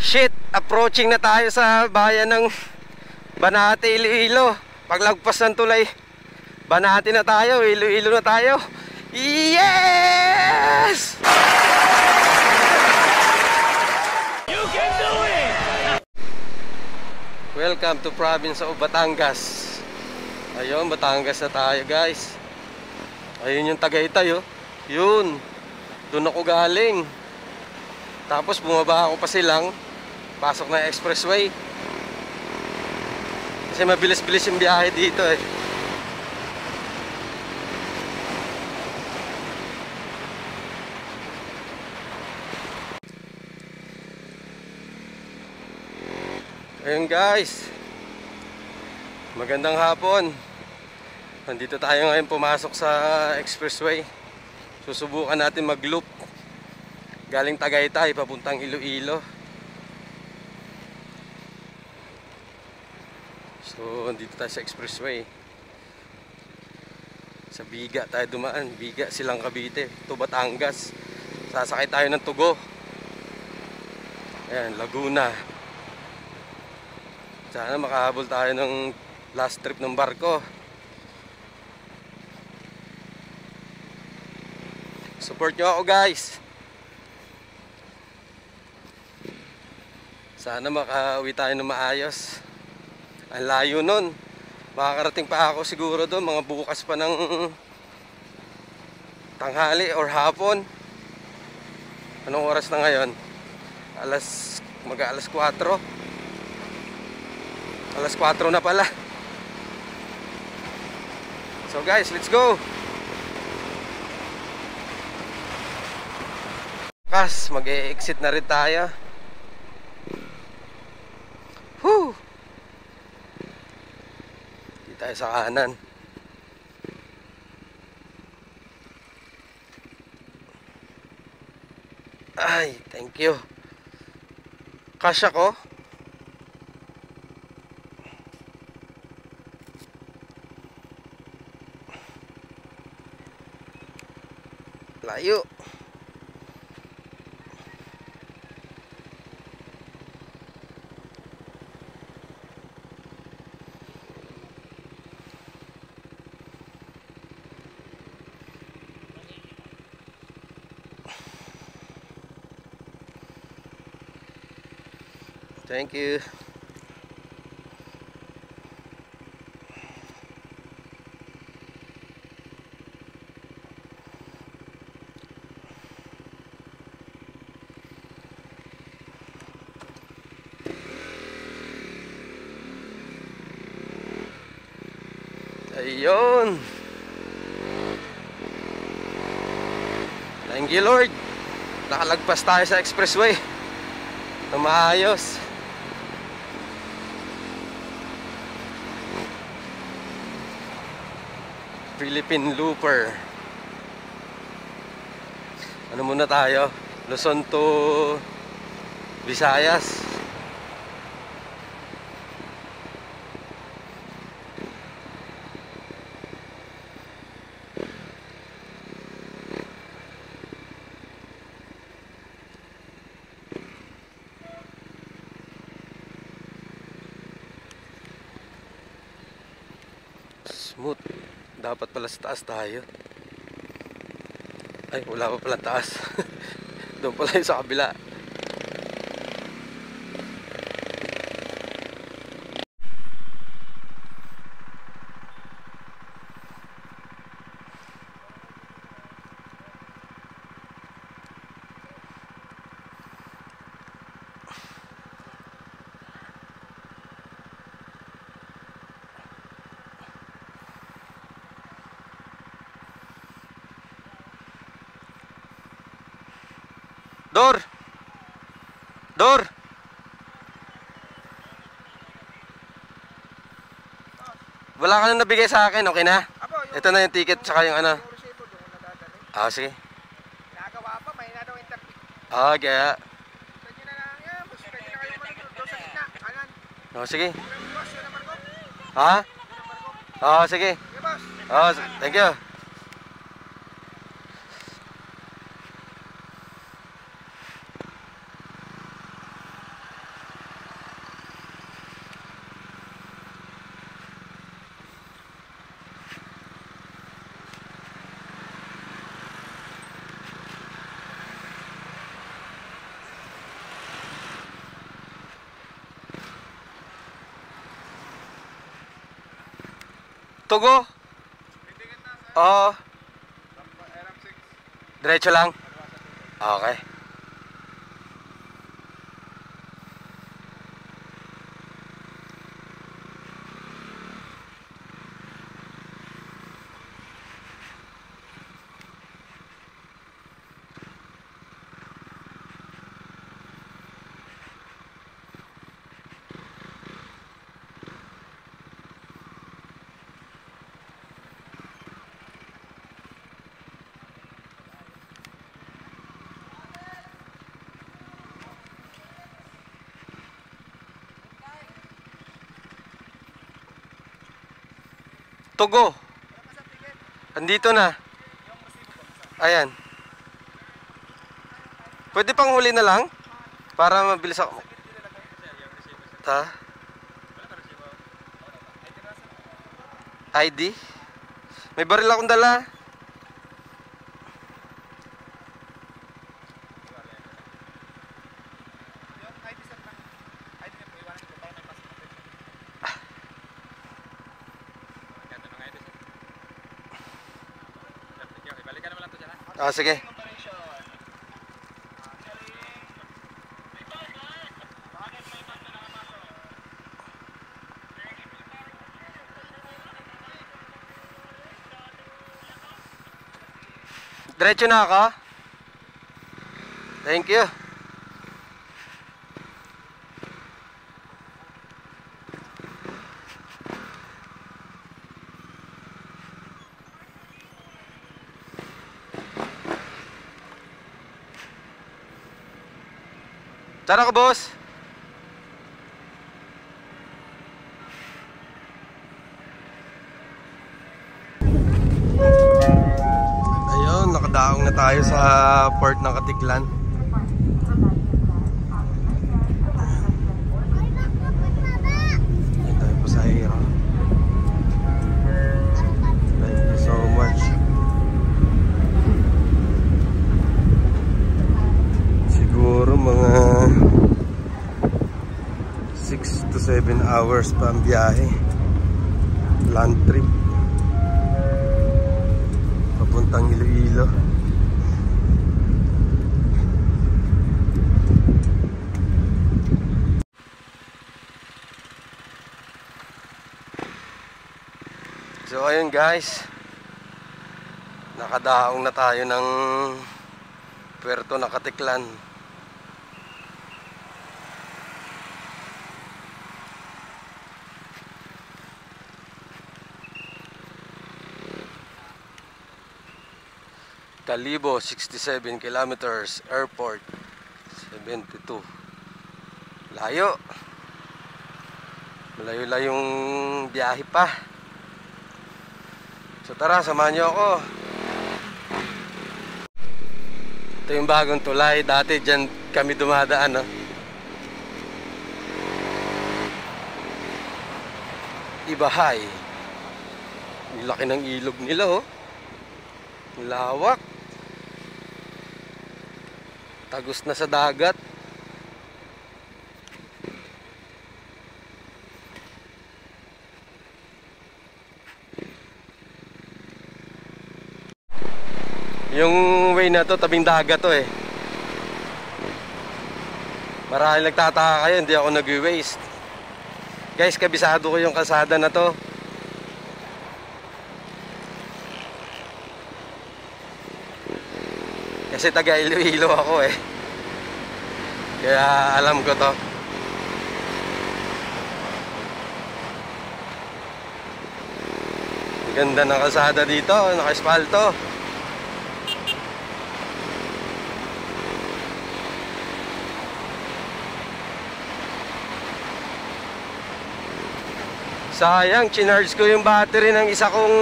Shit, approaching na tayo sa bayan ng Banate, Iloilo. Paglagpas ng tulay, Banate na tayo, Iloilo na tayo. Yes! You can do it! Welcome to province of Batangas. Ayun, Batangas na tayo, guys. Ayun yung Tagaytay, oh. Yun. Doon ako galing. Tapos bumaba ako pa silang pasok na expressway. Kasi mabilis-bilis yung biyahe dito eh. Ayun guys, magandang hapon. Nandito tayo ngayon pumasok sa expressway. Susubukan natin mag-loop galing Tagaytay papuntang Iloilo. So nandito tayo sa expressway. Sa Biga tayo dumaan, Biga, Silang Cavite to Batangas. Sasakay tayo ng Tugo. Ayan, Laguna. Sana makahabol tayo ng last trip ng barko. Support nyo ako guys. Sana makauwi tayo ng maayos. Ang layo nun. Makakarating pa ako siguro doon mga bukas pa ng tanghali or hapon. Anong oras na ngayon? Mag-alas 4. Alas 4 na pala. So guys, let's go. Kas, mag-e-exit na rin tayo. Whew. Di tayo sa kanan. Ay, thank you. Kasya ko. Layo. Thank you. Ayun. Thank you Lord. Nakalagpas tayo sa expressway na maayos. Philippine Looper. Ano muna tayo? Luzon to Visayas. Smooth. Dapat pala sa taas tayo. Ay, wala pa pala taas. Doon pala yung sa kabila. Dor! Dor! Wala ka na nabigay sa akin, okay na? Ito na yung ticket tsaka yung ano. Ah, sige. Nagawa pa, may na daw interview. Ah, kaya. Pwede na lang yan, pwede na kayo manunod doon sa gitna, kanan. Oh, sige. Boss, yun ang barko. Ha? Yun ang barko. Oh, sige. Sige boss. Oh, thank you. Tugo? Titingin na sa Oo. RM6. Diretso lang? Okay. Tugo. Andito na. Ayan. Pwede pang huli na lang? Para mabilis ako. Ha? ID? May baril akong dala. Yung ID sir lang. ID na po, iwanan ko para may pasok natin. Ganda ng ID sir. Ibalikan naman lang to siya ha. Ah, sige. Diretso na ako. Thank you. Tara ka, boss. Ayun, nakadaong na tayo sa port ng Katiklan. Ayun tayo po sa hero. Thank you so much. Siguro mga 6 to 7 hours pa ang biyahe. Land trip papuntang Iloilo. So ayun guys, nakadaong na tayo ng Puerto ng Katiklan. Calibo, 67 kilometers. Airport, 72. Layo. Malayo-layong biyahe pa. So tara, samahan nyo ako. Ito yung bagong tulay. Dati dyan kami dumadaan, no? Ibahay. Ang laki ng ilog nila, oh. Lawak. Tagos na sa dagat. Yung way na to, tabing dagat to eh. Marahil nagtataka kayo, hindi ako nag-waste. Guys, kabisado ko yung kalsada na to. Kasi taga Iloilo ako eh. Kaya alam ko to. Ganda ng kalsada dito, naka-asfalto. Sayang, chinarge ko yung battery ng isa kong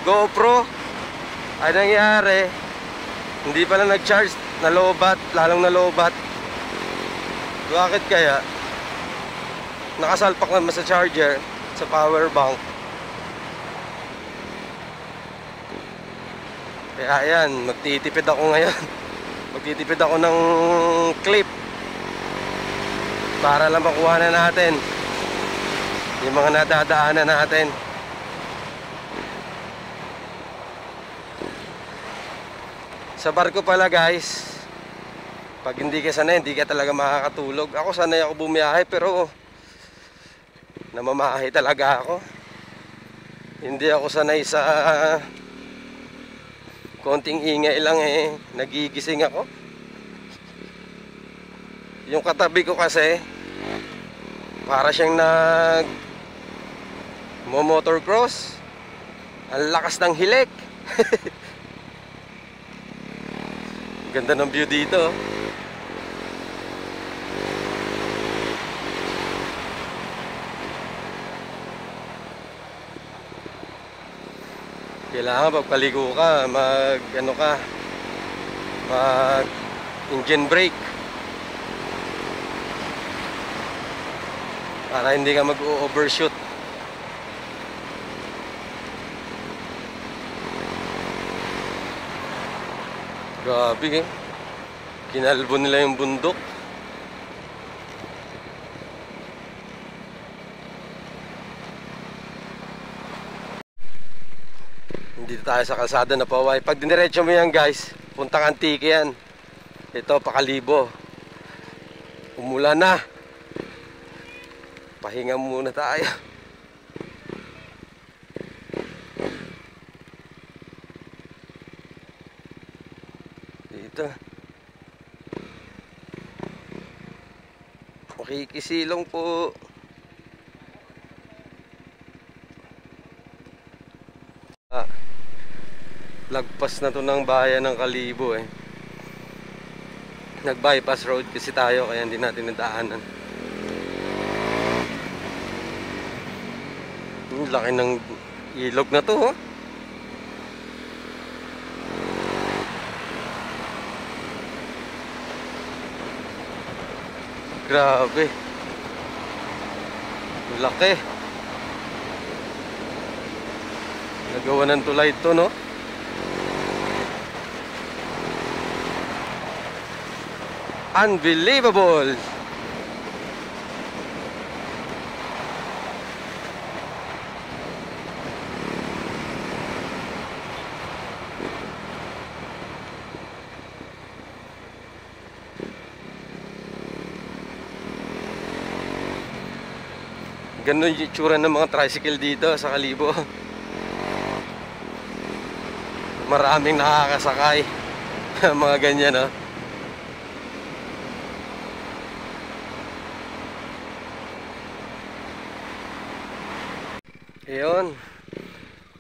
GoPro. Ay nangyari, hindi pala nag-charge, nalobat, lalong nalobat. Bakit kaya? Nakasalpak naman sa charger, sa power bank. Kaya ayan, magtitipid ako ngayon. Magtitipid ako ng clip para lang makuha na natin yung mga nadadaanan natin. Sa barko pala guys, pag hindi ka sanay, hindi ka talaga makakatulog. Ako sanay ako bumiyahe pero namamahay talaga ako. Hindi ako sanay sa konting ingay lang nagigising ako. Yung katabi ko kasi para siyang motocross. Ang lakas ng hilik. Ganda ng view dito. Kailangan pagpaligo ka, mag engine brake para hindi ka mag-overshoot. Grabe kinalbo nila yung bundok. Dito tayo sa kalsada na Poway. Pag diniretso mo yan guys, puntang Antique yan. Ito Pakalibo. Umulan na. Pahinga muna tayo. Dito makikisilong po. Lagpas na to ng bayan ng Kalibo Nag-bypass road kasi tayo kaya hindi natin nadaanan. Laki ng ilog na to Grabe. Laki. Nagawa ng tulay ito, no? Unbelievable. Ganun yung itsura ng mga tricycle dito sa Kalibo. Maraming nakakasakay. Mga ganyan, no? Ayun.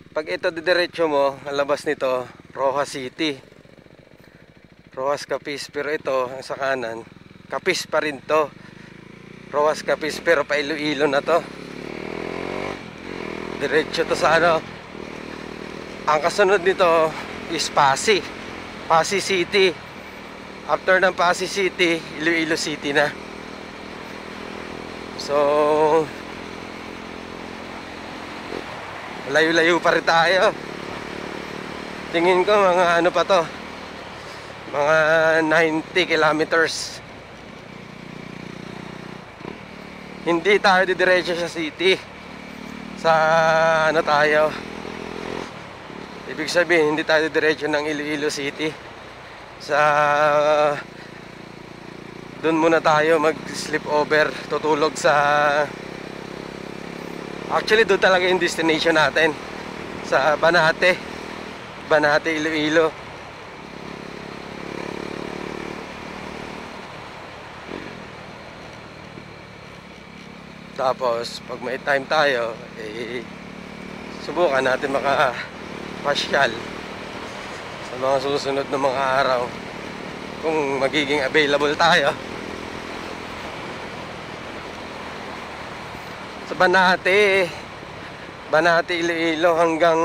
Pag ito didiretso mo, ang labas nito, Rojas City. Rojas Capiz, pero ito, ang sa kanan, Capiz pa rin to. Rojas Capiz, pero pa Iloilo na to. Diretso to sa ano. Ang kasunod nito is Pasig. Pasig City. After ng Pasig City, Iloilo City na. So, layo-layo pa rin tayo. Tingin ko mga ano pa to, mga 90 kilometers. Hindi tayo didiretso sa city. Sa ano tayo, ibig sabihin hindi tayo didiretso ng Iloilo City. Sa doon muna tayo mag sleep over, tutulog sa, actually doon talaga yung destination natin, sa Banate, Iloilo. Tapos pag may time tayo, subukan natin makapasyal sa mga susunod na mga araw kung magiging available tayo. Sa Banate, Iloilo hanggang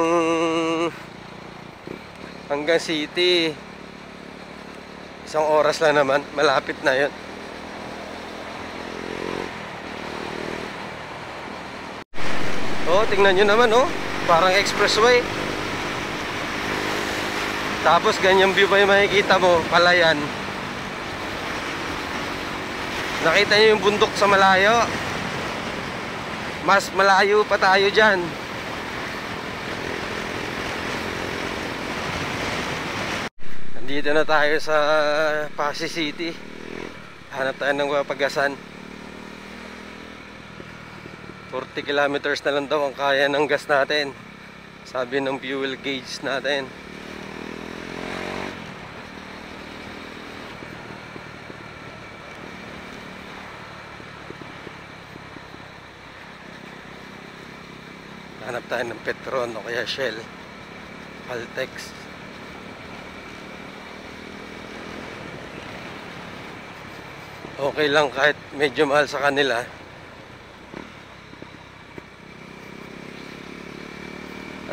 city, 1 oras lang naman, malapit na yun. Oh, tingnan nyo naman, oh, parang expressway. Tapos ganyan view pa yung makikita mo, palayan. Nakita nyo yung bundok sa malayo. Mas malayo pa tayo dyan. Dito na tayo sa Pasig City. Hanap tayo ng mapagasan. 40 kilometers na lang daw ang kaya ng gas natin, sabi ng fuel gauge natin. Hanap tayo ng Petron o kaya Shell, Altex. Okay lang kahit medyo mahal sa kanila.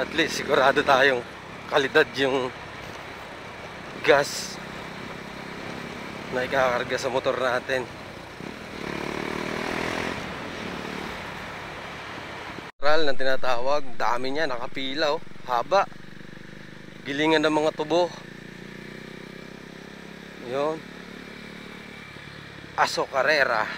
At least sigurado tayong kalidad yung gas na ikakarga sa motor natin. Ral na tinatawag, dami niya, nakapila oh, haba. Gilingan ng mga tubo. Yun. Azocarera.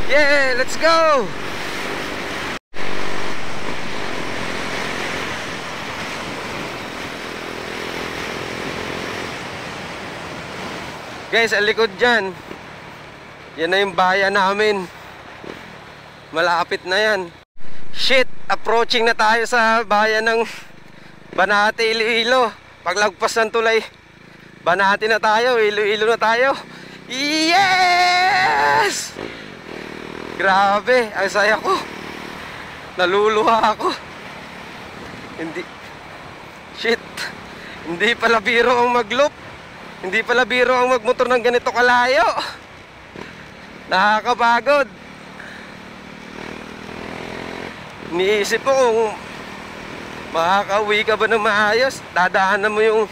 Yeah, let's go! Guys, ang likod dyan, yan na yung bayan namin. Malapit na yan. Shit, approaching na tayo sa bayan ng Banate, Iloilo. Paglagpas ng tulay, Banate na tayo, Iloilo na tayo. Yes! Grabe, ang saya ko. Naluluha ako. Hindi pala biro ang mag-loop. Hindi pala biro ang magmotor ng ganito kalayo. Nakakapagod. Iniisip ko kung makakauwi ka ba ng maayos, dadaanan mo yung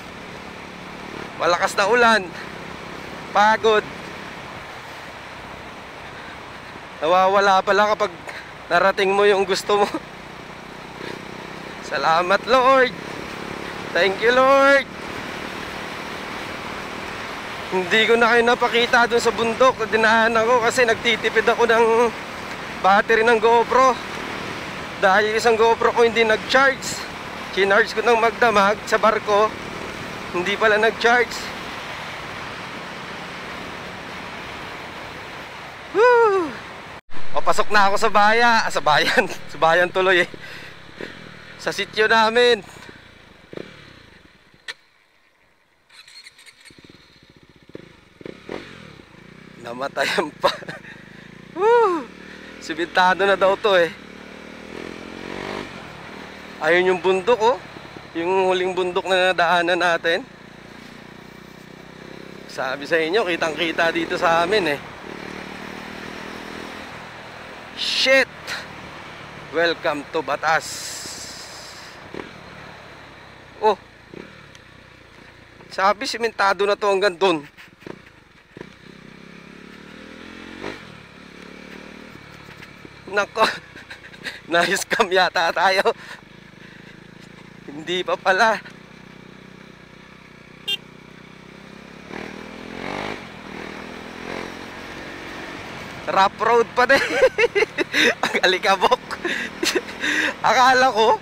malakas na ulan. Pagod. Nawawala pala kapag narating mo yung gusto mo. Salamat Lord. Thank you Lord. Hindi ko na kayo napakita dun sa bundok. Dinaanan ko kasi nagtitipid ako ng battery ng GoPro. Dahil isang GoPro ko hindi nag-charge. Chinarge ko ng magdamag sa barko. Hindi pala nag-charge. Woo! Papasok na ako sa bayan. Sa bayan. Sa bayan tuloy eh. Sa sityo namin. Namatayan pa. Sibintado na daw to eh. Ayun yung bundok oh. Yung huling bundok na nadaanan natin. Sabi sa inyo, kitang kita dito sa amin eh. Shit! Welcome to Batas. Oh. Sabi simentado na to hanggang dun. Nako, na-scam yata tayo. Hindi pa pala. Rough road pa din. Ang alikabok. Akala ko,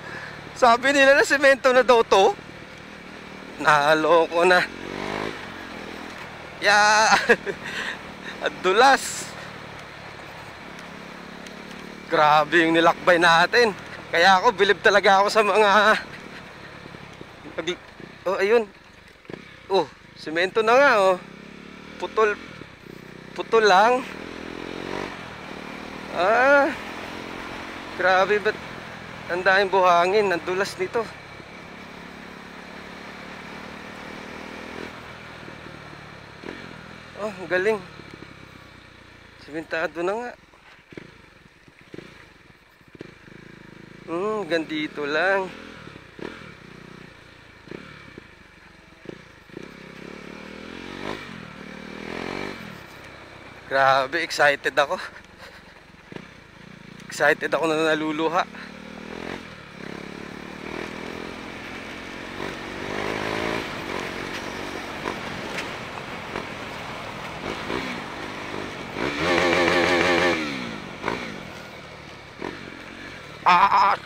sabi nila na semento na daw to. Naloko na. Yeah. Adulas. Grabe yung nilakbay natin. Kaya ako, bilib talaga ako sa mga oh, ayun. Oh, semento na nga oh. Putol lang. Ah. Grabe, ba't ang daming buhangin, ang dulas nito. Oh, galing. Sementado na nga. Gandito lang. Grabe, excited ako. Excited ako na naluluha. Tsak!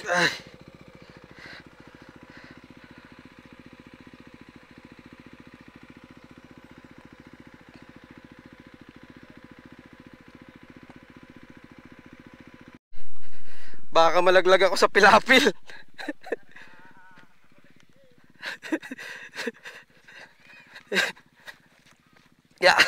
Ay. Baka malaglag ako sa pilapil. Yeah.